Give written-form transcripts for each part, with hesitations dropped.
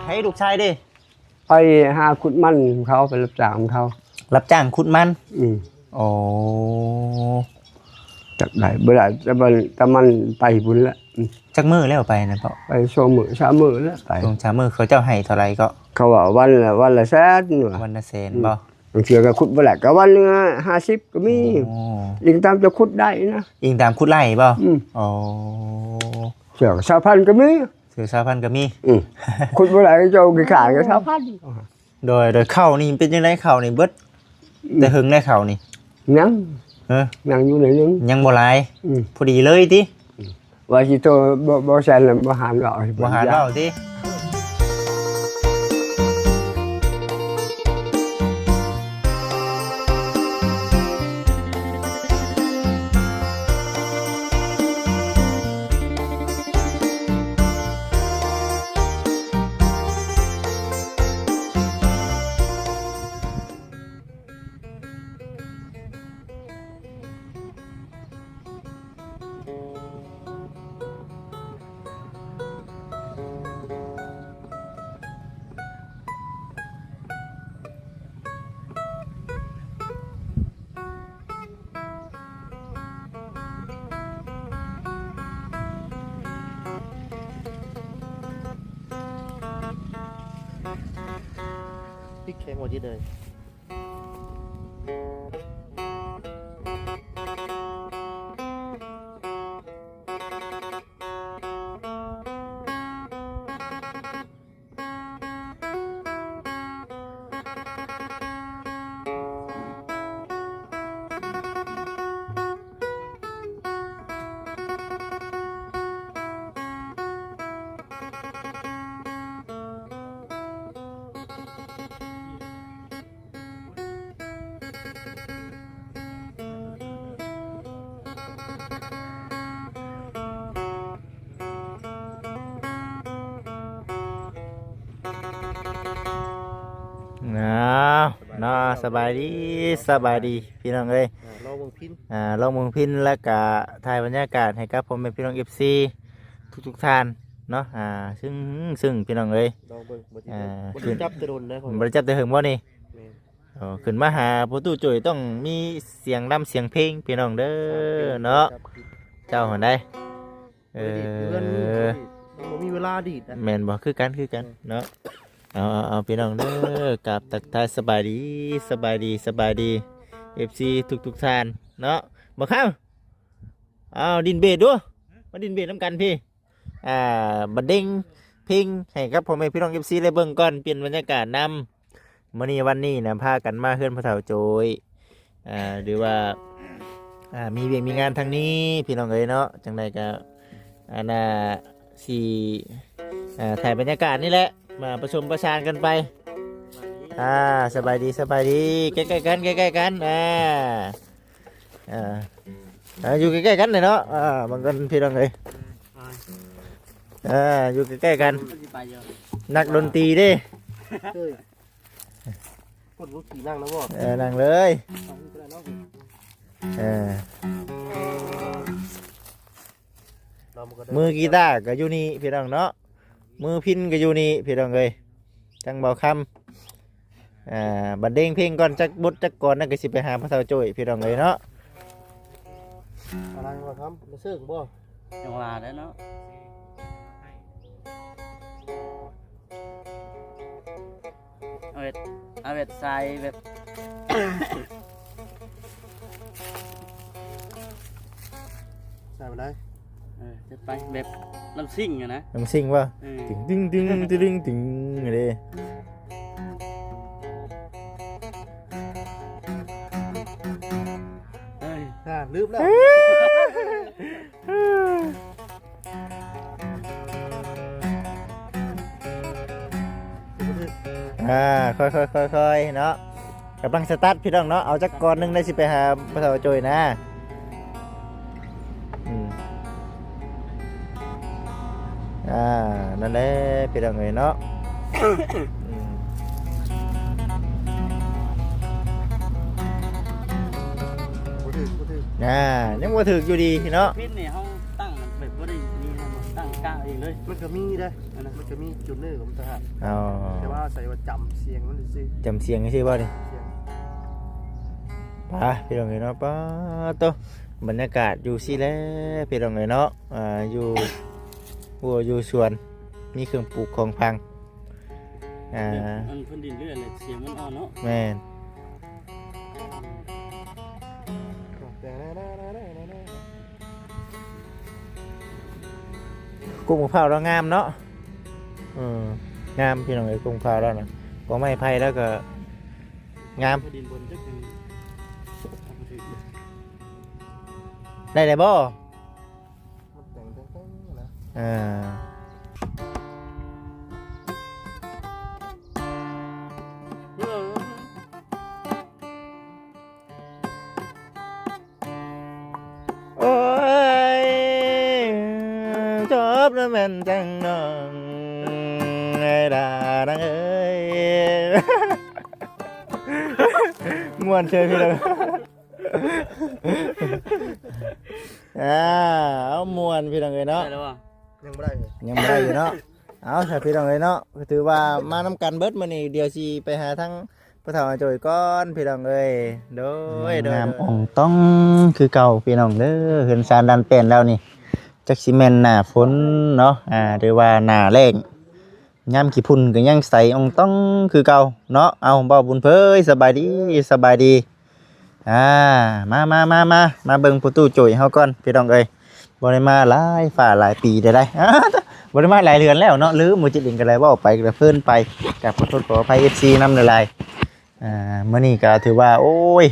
ให้ลูกชายดิไปหาขุดมันเขาไปรับจ้างเขารับจ้างขุดมันโอ้จากไหนบ่ได้แต่มันไปบุญละจักมื้อแล้วไปนะเปล่าไป2 มื้อ3 มื้อแล้วไปช่วง3มื้อเขาเจ้าให้เท่าไหร่ก็เขาว่าวันละแสนวันละแสนบ่บางเทื่อก็ขุดบ่ได้ก็วันนึง50ก็มียิงตามจะขุดได้นะยิงตามขุดไร่บ่อ๋อเสือ2,000ก็มีเสือ2,000ก็มีขุดบ่ได้เจ้ากี่ขายก็2,000โดยเข้านี่เป็นจังได๋เข้านี่เบิดแต่หึงได้เข้านี่ยังยังอยู่ไหนนึงยังบ่หลายพอดีเลยติว่าสิโตบ่แซ่นแล้วบ่หารเอาบ่หารเอาติแข็งหมดที่เลยน่าสบายดีพี่น้องเอ้ยลองเมืองพินลองเมืองพินแล้วก็ถ่ายบรรยากาศให้กับผมเป็นพี่น้อง FC ทุกท่านเนาะซึ่งพี่น้องเอ้ยลองเบิ่งบ่จับตะโดนได้ผมบ่จับตะหึงบ่นี่ขึ้นมาหาประตูจุ๋ยต้องมีเสียงรำเสียงเพลงพี่น้องเด้อเนาะเจ้าหันได้บ่มีเวลาดีดแม่นบ่คือกันเนาะเอาพี่น้องเด้อกับตักทายสบายดีFC ทุกท่านเนาะบ่ครับเอาดินเบสด้วยมาดินเบสน้ำกันพี่บัดเด้งเพลงให้กับพ่อแม่พี่น้อง FC ได้เบิ่งก่อนเปลี่ยนบรรยากาศนำมื้อนี้วันนี้นะพากันมาเฮือนพ่อเฒ่าโจยหรือว่ามีเวียงมีงานทางนี้พี่น้องเอ้ยเนาะจังไดก็สิถ่ายบรรยากาศนี่แหละมาประชุมประชานกันไปสบายดีใกล้ๆกันอยู่ใกล้ๆกันเลยเนาะบางคนพี่น้องเอ้ยอยู่ใกล้ๆกันนักดนตรีเด้กดรถขี่นั่งแล้วบ่นั่งเลยมือกีตาร์ก็อยู่นี่พี่น้องเนาะมือพินก็อยู่นี่พี่น้องเอ้ยจังเบาคำบัดเด้งเพลงก่อนจักบทจักก่อนนั่นก็สิไปหาพระเฒ่าโจ้ยพี่น้องเอ้ยเนาะอะไรบ่ครับมาเสิร์ฟบ่จังหวะได้เนาะเอาเวทใส่แบบ ใส่ไปได้จะไปแบบน้ำซิ่งอะนะน้ำซิ่งว่าตึงอะไรลืมแล้วค่อยเนาะกำลังสตาร์ทพี่น้องเนาะเอาจักก่อนนึงได้สิไปหาพระเฒ่าโจ้ยนะนั่นแหละพี่น้องเอ้ยเนาะยังบ่ถึกอยู่ดีเนาะพินนี่เฮาตั้งแบบบ่ได้มีตั้งกลางเองเลย มันก็มีได้อันนั้นมันก็มีจุดเนื้อของทหาร อ๋อ แต่ว่าใส่ว่าจำเสียงมันซื่อ จำเสียงใช่ป่ะนี่ เสียง ไปพี่น้องเนาะป้าโตบรรยากาศอยู่สิแล้วพี่น้องเนาะอยู่วัวอยู่สวนมีเครื่องปลูกของพังอันพื้นดินเรื่อยเลยเสียงมันอ่อนเนาะ แม่น แต่กุ้งมะพร้าวเรางามเนาะงามพี่น้องกุ้งมะพร้าวเรานะก็ไม้ไผ่แล้วก็งาม พื้นดินบนจะคือ ได้เลยบ่ มันแต่งนะ โอ้ยชอบแล้วแม่นจังน้องไอ้ดาดังเอ้ย ม่วนเชยพี่น้องเอาม่วนพี่น้องเอ้ยเนาะ ได้แล้วว่ะ ยังไม่ได้เลย ยังไม่ได้อยู่เนาะ เอาถ้าพี่น้องเลยเนาะก็ถือว่ามาน้ำกันเบิดมื้อนี้เดี๋ยวสิไปหาทั้งพระเฒ่าอาจอยก่อนพี่น้องเอ้ยโดยงามอ่องต้องคือเก่าพี่น้องเด้อเห็นสารดันเป็นแล้วนี่จักสิแม่นหน้าฝนเนาะหรือว่าหน้าแล้งยามขี้พุ่นก็ยังใสอ่องต้องคือเก่าเนาะเอาบ่บุญเพิ่ยสบายดีสบายดีมาเบิ่งประตูจุ๋ยเฮาก่อนพี่น้องเอ้ยบ่ได้มาหลายฝ่าหลายปีได้บริมาหลายเรือนแล้วเนาะหรือมือจิตเองกันเลยว่าออกไปกระเพื่อนไปกับขอโทษขออภัย FC นำหลายเมื่อนี้ก็ถือว่าโอ้ย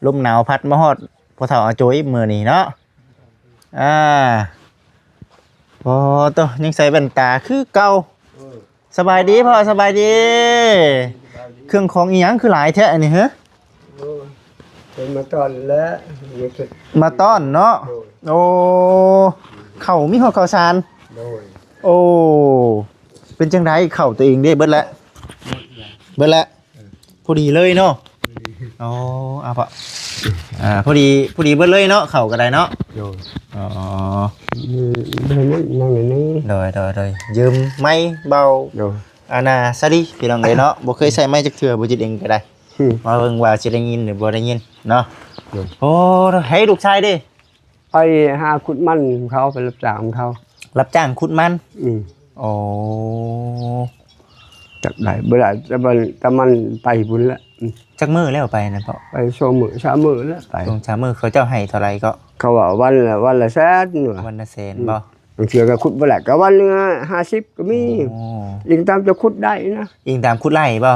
ลมหนาวพัดมาฮอดพอเฒ่าอาโจยมื้อนี้เนาะพอตัวยังใส่แว่นตาคือเก่าสบายดีพ่อสบายดีเครื่องของอีหยังคือหลายแท้อันนี้ฮะ เป็นมาตอนแล้ว มาต้อนเนาะโอ้ข้าวมีข้าวสาร โดย โอ้เป็นจังไรเข่าตัวเองได้เบิดแล้วพอดีเลยเนาะอ๋อปะพอดีเบิดเลยเนาะเข่าก็ได้เนาะ โดย อ๋อ เดินนั่งอย่างนี้ โดยยืมไม้เบา โดย อานาซะดิพี่น้องเลยเนาะบ่เคยใส่ไม้จักเทื่อบ่จิตเองก็ได้มาเบิ่งว่าสิได้ยินหรือบ่ได้ยินเนาะโอ้ให้ลูกชายดิ ไปหาขุดมันเขาไปรับจ้างเขา รับจ้างขุดมัน โอ้ จากไหนเมื่อไหร่จะมันไปบุญละ จักมื้อแล้วไปนั่นพ่อ ไปโชว์มือชามือแล้วไป ตรงชามื้อเขาเจ้าให้เท่าไหร่ก็ เขาว่าวันละแสนหน่วย วันละแสนบ่ บางทีก็ขุดบ่แหละก็วันนึง50ก็มี โอ้ ลิงตามจะขุดได้นะ อิงตามขุดไร่บ่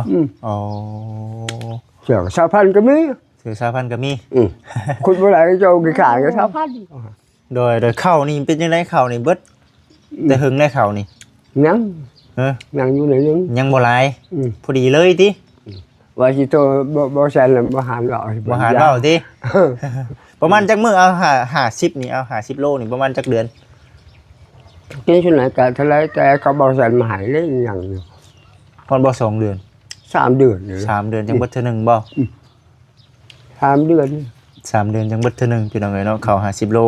อ๋อ เสือชาวพันธุ์ก็มี ซื้อ2,000ก็มี ขุดบ่ไหลก็เจ้ากี่ขายก็ชาวพันธุ์ โดยเข้านี่เป็นจังได๋เข้านี่เบิดแต่หึงได้เข้านี่ ยังยังอยู่ไหนนึง ยังบ่หลายพอดีเลยติ ว่าสิโตบ่แซนแล้วบ่หารเอา บ่หาเว้าติ ประมาณจักมื้อเอา50นี่เอา50โลนี่ประมาณจักเดือน กินชุดไหนก็เท่าไรแต่เขาบ่แซนมาให้เลยอย่างอยู่ พอนบ่2เดือน 3 เดือนนี่ 3เดือนจังเบิดเทื่อหนึงบ่ 3 เดือน 3เดือนจังเบิดเทื่อหนึงพี่น้องเอ้ยเนาะเข้า50โล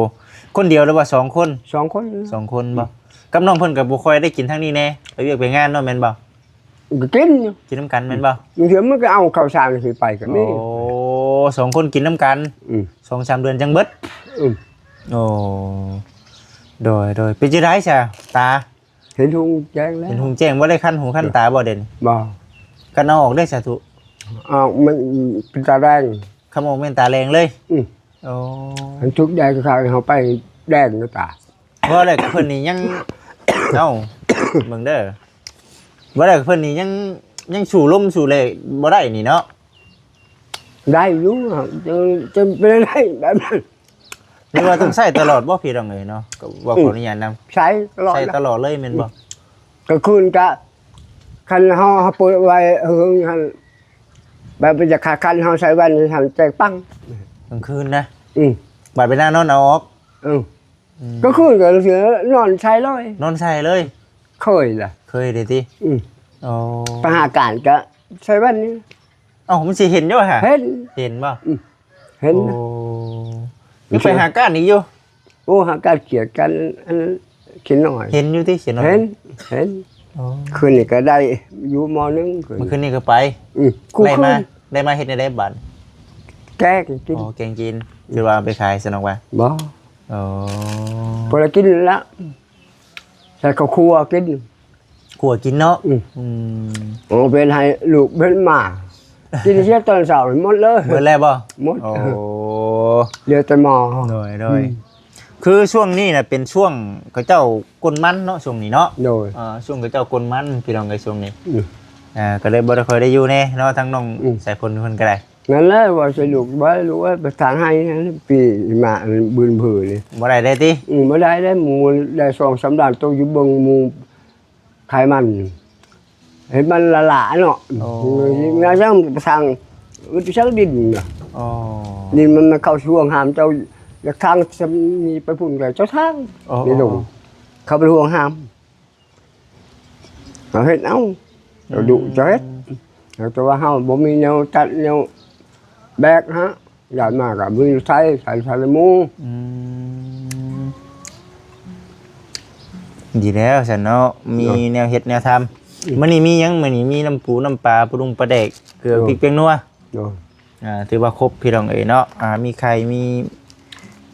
คนเดียวหรือว่า2คน 2 คน 2คนบ่กับน้องเพิ่นก็บ่ค่อยได้กินทางนี้แน่ไปเวียกไปงานเนาะแม่นบ่ ก็กินอยู่ กินน้ำกันแม่นบ่ บางทีมันก็เอาข้าวสารสิไปก็มี โอ้2คนกินน้ำกัน 2-3 เดือนจังเบิด โอ้โดยเป็นจังได๋ซะตา เห็นทุงแจ้งแล้ว เป็นหุงแจ้งบ่ได้คันหูคันตาบ่เด่น บ่ กันเอาออกได้สาธุ มันเป็นตาแดง คำออกแม่นตาแรงเลยโอ้ อันทุกแดงก็เขาไปแดงก็ตา บ่ได้เพิ่นนี่ยัง เอ้าเบิ่งเด้อบ่ได้เพิ่นนี่ยังสู่ลมสู่เลบ่ได้นี่เนาะ ได้อยู่จะเป็นอะไรแบบนั้น นี่ว่าต้องใช้ตลอดบ่พี่น้องเอ้ยเนาะก็บ่ขออนุญาตนำ ใช้ตลอด ใช้ตลอดเลยแม่นบ่ ก็คืนก็คันเฮาเปิดไว้เฮืองหันแบบจะขาคันเฮาใส่แว่นทำแจกปัง กลางคืนนะบัดไปหน้านอนเอาออก ก็คืนก็เสือนอนใช้เลย นอนใส่เลย เคยล่ะ เคยเด้ติอ๋อ ประหาการก็ใช้แว่นนี่ เอ้ามันสิเห็นอยู่ฮะ เห็น เห็นบ่ เห็น โอ้ยังไปหาก้านอีกอยู่ โอ้หาการเกลียดกันอัน กินหน่อย เห็นอยู่ที่เขียนเอา เห็น อ๋อ คืนนี้ก็ได้อยู่มนึงคืน เมื่อคืนนี้ก็ไป กู ได้ คื มาน ได้มาเฮ็ดในได้บัตร แก้กิน อ๋อแกงจีนคือว่าไปขายสนองว่า บ่ อ๋อ พอละกินละใส่ข้าวคั่วกิน ขัวกินเนาะ อืม อืม โอ้เป็นให้ลูกเป็นหมากินเสียตอนเช้าหมดเลย เบิดแล้วบ่ หมด โอ้ เดี๋ยวแต่หมอ โดยคือช่วงนี้น่ะเป็นช่วงเขาเจ้ากลมันเนาะช่วงนี้เนาะ โดย ช่วงเขาเจ้ากลมันพี่น้องในช่วงนี้ อืม ก็เลยบ่ได้ค่อยได้อยู่แน่เนาะทั้งน้อง อืม สายพลเพิ่นก็ได้ นั่นแหละว่าจะลูกบ่รู้ว่าประธานให้นะปีมาบืนผือเลย บ่ได้ได้ติ บ่ได้หมูได้2-3 ล้านตัวอยู่เบิ่งหมูไขมัน เห็นมันละหลาเนาะงานช่างประทางวิทยาดินน่ะ อ๋อ ดินมันมาเข้าช่วงหามเจ้าอยากทางจะมีไปพุ่นกับเจ้าทางนี่ลงเข้าไปห่วงหามเอาเฮ็ดเอาเราดุจะเฮ็ดแต่ว่าเฮาบ่มีแนวตัดแนวแบกฮะอยากมากกับมือใช้หมู อืมดีแล้วซั่นเนาะมีแนวเฮ็ดแนวทำมื้อนี้มีหยังมื้อนี้มีน้ำปูน้ำปลาปรุงปลาแดกเกลือพริกเปียงนัว โดย ถือว่าครบพี่น้องเอ๋ยเนาะมีไข่มี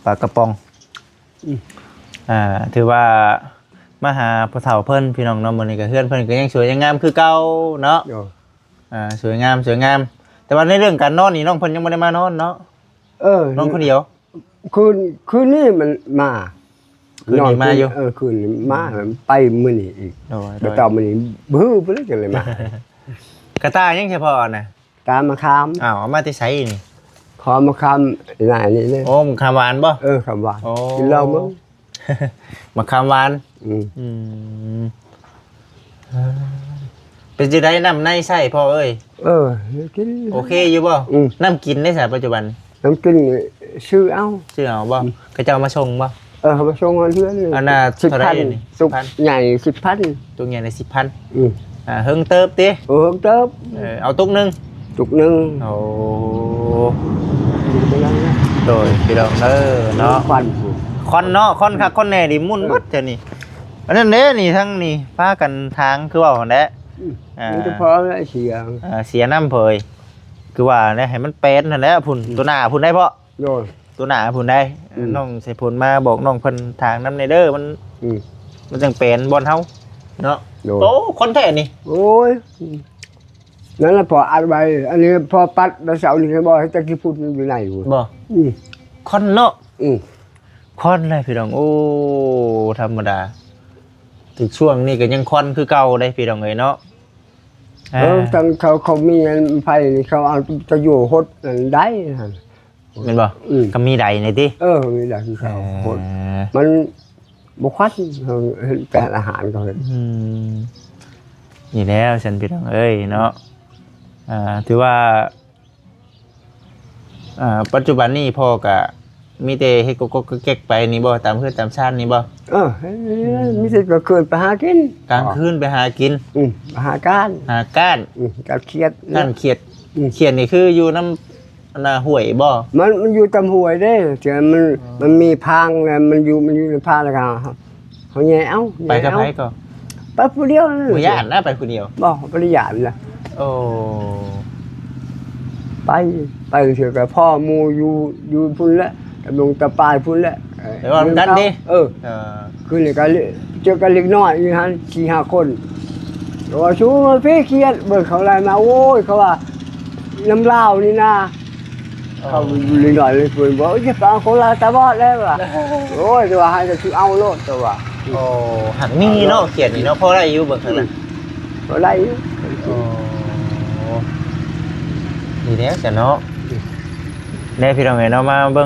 ปลากระป๋องถือว่ามาหาพ่อเฒ่าเพิ่นพี่น้องเนาะมื้อนี้ก็เฮือนเพิ่นก็ยังสวยยังงามคือเก่าเนาะ โดย สวยงามแต่ว่าในเรื่องการนอนนี่น้องเพิ่นยังบ่ได้มานอนเนาะนอนคนเดียว คืนนี้มันมา คืนนี้มาอยู่ คืนนี้มาไปมื้อนี้อีก โดย ไปต่อมื้อนี้บื้อไปเลยจังเลยมาก ระต่ายยังเฉพาะน่ะ ตามมาคาม อ้าวเอามาที่ไสนี่ ขอมาคำหน้านี่เลย โอ้มะขามหวานบ่ คำว่า โอ้ กินเหล้ามั้ง มะขามหวาน อืม เป็นจังได๋น้ำในไส้พ่อเอ้ย กิน โอเคอยู่บ่ น้ำกินได้สายปัจจุบัน น้ำกินซื้อเอา ชื่อเอาบ่เขาเจ้ามาส่งบ่ เขามาส่งเงินเพื่อน อันน่ะ 10,000 เท่าไหร่นี่ สุก 10,000 ใหญ่10,000 ตัวใหญ่ใน10,000เฮิงเติบติ เติบ เอาตุกหนึง จุกหนึง โอ้ ไปแล้วนะ โดยพี่น้องเนาะ ควัน คอนเนาะคอนคักคอนแน่ดิมุ่นบัดจะนี่อันนั้นเด้นี่ทั้งนี่พากันทางคือว่าหั่นแหละ มันจะพอแล้วเสียง เสียน้ำเผยคือว่าเนี่ยให้มันเป็นนั่นแหละพุ่นตัวหน้าพุ่นได้เพาะ โดย ตัวหน้าพุ่นได้น้องใส่พุ่นมาบอกน้องเพิ่นทางน้ำในเด้อมันจังเป็นบอลเฮาเนาะ โดย โตคนแท้นี่ โอ้ยนั่นแหละพออัดไว้อันนี้พอปัดแล้วเสาร์นี่บอกให้ตะกี้พูดมันอยู่ไหนอยู่ บ่คอนเนาะ อืม คอนเลยพี่น้องโอ้ธรรมดาถึงช่วงนี้ก็ยังคอนคือเก่าได้พี่น้องเอ้ยเนาะ ทางเขามีเงินไฟนี่เขาเอาจะอยู่ฮดนั่นได้ฮะ แม่นบ่ก็มีใดในติ มีได้ที่เขาฮดมันบุควัดเขาเห็นแปลอาหารเขาเห็น นี่แล้วฉันพี่น้องเอ้ยเนาะถือว่าปัจจุบันนี้พ่อก็มีแต่เฮ็ดก็แก๊กไปนี่บ่ตามเพื่อนตามชาตินี่บ่ มีสิก็เกินไปหากิน กลางคืนไปหากิน ไปหาการ หาก้าน การเครียด ก้านเขียดเขียดนี่คืออยู่น้ำห้วยบ่ มันอยู่ตำหวยได้เจอมันมีพางแล้วมันอยู่ในพางแล้วกันเขาแย่เอา ไปกับไผก็ ไปผู้เดียว บ่ย่านนะไปคนเดียว บ่ปริยานล่ะ โอ้ ไปเถอะกับพ่อมูอยู่พุ่นละกับลงตะปายพุ่นละ เดี๋ยวว่ามันกันดิ คือเลยกันเจอกันเล็กน้อยอยู่ฮะ4-5 คนว่าชูมาพี่เครียดเบิกเขาอะไรมาโว้ยเขาว่าน้ำเหล้านี่นะเขาเล็กน้อยเลยเพิ่นบอกจะฟังคนละตาบอดแล้วว่ะโอ้ยตัวให้จะชื่อเอาโลดตัวว่า โอ้หักมีเนาะเขียดนี่เนาะพอได้อยู่เบิ่งข้างหลัง อะไร โอ้ดีแล้วจ้ะเนาะได้พี่น้องเอ้ยเนาะมาเบิ่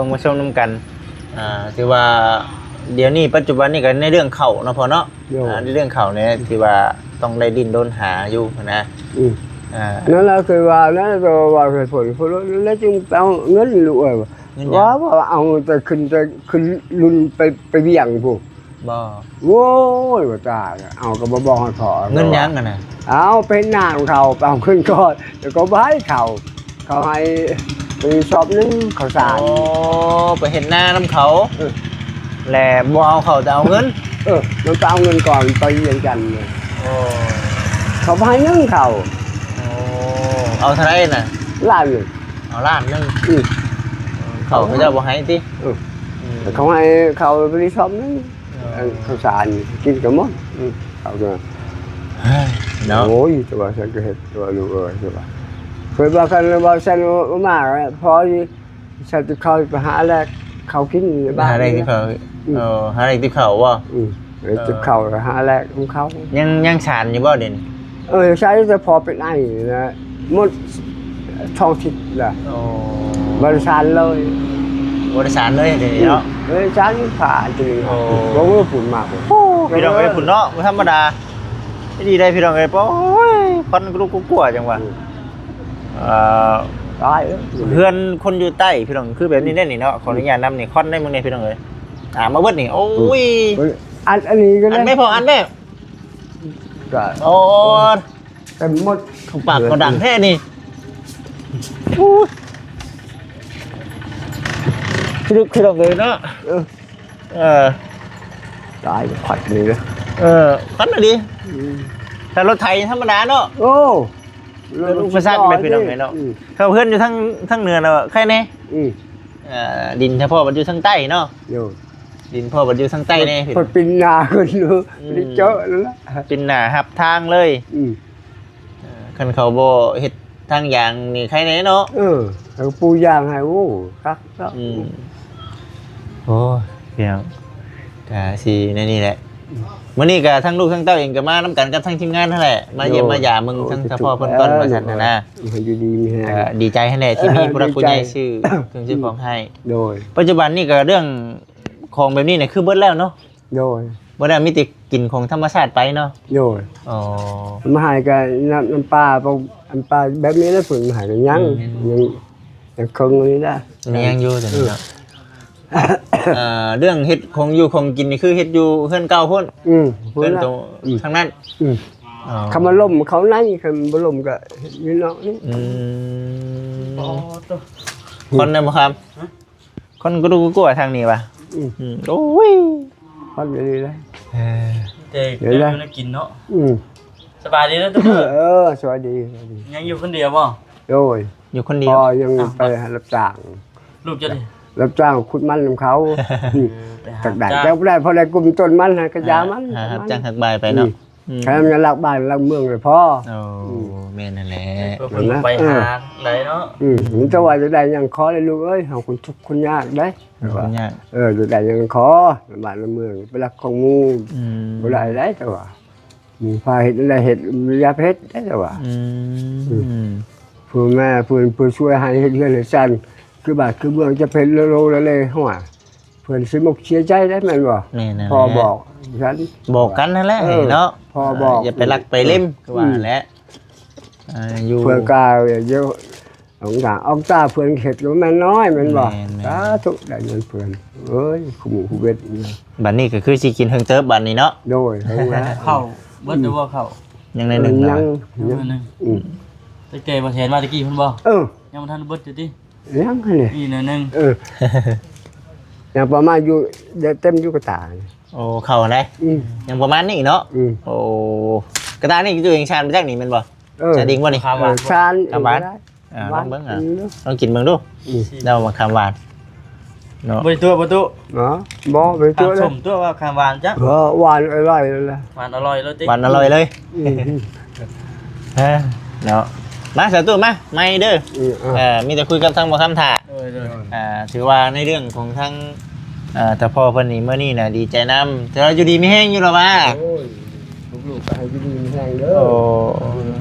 งมาชมนํกันถือว่าเดี๋ยวนี้ปัจจุบันนี่ก็ในเรื่องเข้าเนาะพอเนาะในเรื่องเข้าเนี่ยที่ว่าต้องได้ดิ้นรนหาอยู่นะนั่นแหละคือว่านั่นก็ว่าเหตุผลเพราะแล้วจึงเอาเงินรวยว่าเอาแต่ขึ้นรุนไปเบี่ยงพวก บ่ โว้ยว่าตาเอาก็บ่บอกขอ เงินยังกันน่ะ เอาเป็นหน้าของเขาเอาขึ้นก่อนแล้วก็บ่ให้เขาให้ไปสอบนึงเขาสาร โอ้ไปเห็นหน้าน้ำเขาแหละบ่เอาเขาจะเอาเงิน มันไปเอาเงินก่อนไปเรียนกันเลย โอ้ เขาไปนึ่งเขา โอ้เอาเท่าไหรน่ะ ล้านหนึ่ง เอาล้านหนึง อืม เขาก็จะบ่ให้ติ แต่เขาให้เขาไปรีสอร์ทนึงเขาสารกินกันหมดเขาจะ เนาะ โอ้ยตัวฉันก็เห็นตัวลูกตัวเคยบอกกันบอกฉันมากพอที่ฉันจะเข้าไปหาแรกเขากินในบ้าน หาอะไรที่เขาหาอะไรที่เขาบ่ จะเข้าหาแรกของเขา ยังสานอยู่บ่เด่น ใช้จะพอเป็นไอ้นะหมดท้องทิศละ โอ้ บริษัทเลย บริษัทเลยเดี๋ยวนี้เนาะ บริษัทผ่าจริงบอกว่าฝุ่นมาก พี่น้องเอ้ยผุนเนาะบ่ธรรมดาไม่ดีได้พี่น้องเอ้ยโอ้ยควันกรุกกลัวจังหวะตายแล้ว เพื่อนคนอยู่ใต้พี่น้องคือแบบนี้ได้นี่เนาะขออนุญาตนำนี่คอนได้มึงเนี่ยพี่น้องเอ้ยมาเบิดนี่โอ้ย อันนี้ก็ อันไม่พออันแม่โอ้ แต่หมด ของปากก็ดังแท้นี่พี่น้องเลยเนาะตายผัดนี่เลย คอนหน่อยดิแต่รถไทยธรรมดาเนาะ โอ้ อุปสรรคไปพี่น้องเลยเนาะเขาเพื่อนอยู่ทั้งเหนือเนาะใครแน่ดินเฉพาะมันอยู่ทางใต้เนาะดินพ่อมันอยู่ทางใต้แน่ คนปินนาคนนู้นเจอแล้วล่ะ ปินหน้าหับทางเลยคันเขาบ่เฮ็ดทางอย่างนี่ใครแน่เนาะเขาปูยางให้โอ้ครับโอ้เพียงกะสินี่แหละมื้อนี้ก็ทั้งลูกทั้งเต้าเองก็มานํกันกับทั้งทีมงานนั่นแหละมาเยี่ยมมาหย่ามึงทั้งเฉพาะเพิ่นก่อนว่าซั่นน่ะนะอยู่ดีมีแฮง ดีใจให้แน่ที่มีผู้รักผู้ใหญ่ชื่อเครื่องชื่อของให้ โดย ปัจจุบันนี่ก็เรื่องของแบบนี้เนี่ยคือเบิดแล้วเนาะ โดยบ่ได้มีแต่กินของธรรมชาติไปเนาะโดยอ๋อมาหายกันน้ำปลาแบบนี้แล้วฝึกหายกันยังคงนี้ได้ ยังอยู่จังเนาะเรื่องเฮ็ดของอยู่ของกินนี่คือเฮ็ดอยู่เฮือนเก่าพุ่นเฮือนตรงทางนั้นคำว่าล่มเขาไหนคำว่าล่มก็อยู่เนาะนี่คนได้บ่ครับคนก็ดูกลัวทางนี้ป่ะโอ้ยคนอย่างนี้เลยเด็กเดี๋ยวจะกินเนาะสบายดีแล้วทุกคนสวัสดียังอยู่คนเดียวป่ะโดยอยู่คนเดียวยังไปรับจ้างลูกจะรับจ้างขุดมันของเขาตักได้เจ้าได้พอได้กลุ่มต้นมันกระยามันจ้างหักใบไปเนาะใครมันจะรักบ้านรักเมืองเลยพ่อแม่นั่นแหละไปหาไหนเนาะมันจะว่าจะได้ยังขอเลยลูกเอ้ยของคุณทุกคนยากได้คนยากจะได้ยังขอบ้านละเมืองเป็นรักของงูบ่ได้ได้แต่ว่ามีพาเห็ดอะไรเห็ดยาเพชรได้แต่ว่าผู้แม่ผู้ช่วยให้เห็ดเงินสั่นคือบ้านคือเมืองจะเป็นโลเลยหัวเพื่อนสิมกเสียใจได้แม่นบ่พอบอกฉันบอกกันนั่นแหละเนาะพอบอกอย่าไปรักไปเล่มก็ว่าแหละอยู่เพื่อนกาเยอะองตาเพื่อนเข็ดก็แม่น้อยแม่นบ่สาธุได้เงินเพื่อนเอ้ยคู่หมู่คู่เวทบัดนี้ก็คือสิกินเฮิงเติบบัดนี้เนาะโดยเข้าเบิดหรือว่าเข้ายังในหนึ่งยังตะเกยบ่เห็นมาตะกี้เพิ่นบ่ยังบ่ทันเบิดอยู่ติยังนี่อีกนึงยังประมาณอยู่เต็มอยู่กระตาโอ้เข้าได้ยังประมาณนี้เนาะโอ้กระตานี่ตัวเองชานมาจากนี่แม่นบ่จะดิ่งบ่นี่ชานคำหวานลองเบิ่งลองกินเบิ่งดูเรามาคำหวานเนาะบ่ตัวบ่ไปตัวเลยส้มตัวว่าคำหวานจ้ะหวานอร่อยเลยหวานอร่อยเลยติหวานอร่อยเลยเนาะมาสาวตู้มาไม่เด้อมีแต่คุยกับทางบ่คำถ่าถือว่าในเรื่องของทั้งแต่พอเพิ่นนี่เมื่อนี้น่ะดีใจนำแต่เราอยู่ดีมีแห้งอยู่หรอวะลูกๆก็ให้อยู่ดีมีแห้งเด้อโอ้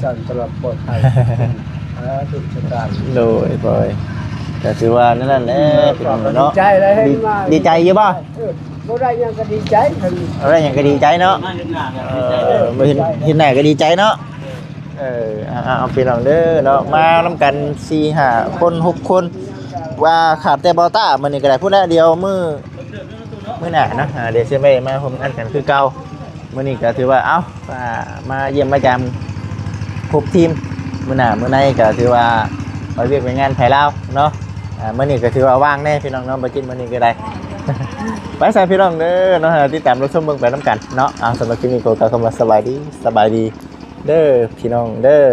จันตลอดปลอดภัยทุกชะตาโดยบ่แต่ถือว่านั่นแหละเนาะดีใจเลยให้มาดีใจอยู่บ่บ่ได้ยังก็ดีใจอะไรยังก็ดีใจเนาะบ่เห็นหน้าก็ดีใจเนาะเอาไปลองเด้อเนาะมานำกัน4-5 คน6 คนว่าขาดแต่บอต้ามันนี่ก็ได้พูดได้เดียวมือหน้านะเดี๋ยวเชื่อไปมาพบกันคือเก่ามื้อนี้ก็ถือว่าเอ้ามาเยี่ยมมาจำครบทีมมื้อหน้ามื้อในก็ถือว่าไปเวียกไปงานไผลาวเนาะมื้อนี้ก็ถือว่าว่างแน่พี่น้องเนาะบ่กินมื้อนี้ก็ได้ ไปใส่พี่น้องเด้อเนาะที่ตามรถชมเมืองไปน้ำกันเนาะสำหรับคลิปนี้ก็กล่าวคำว่าสบายดีเด้อพี่น้องเด้อ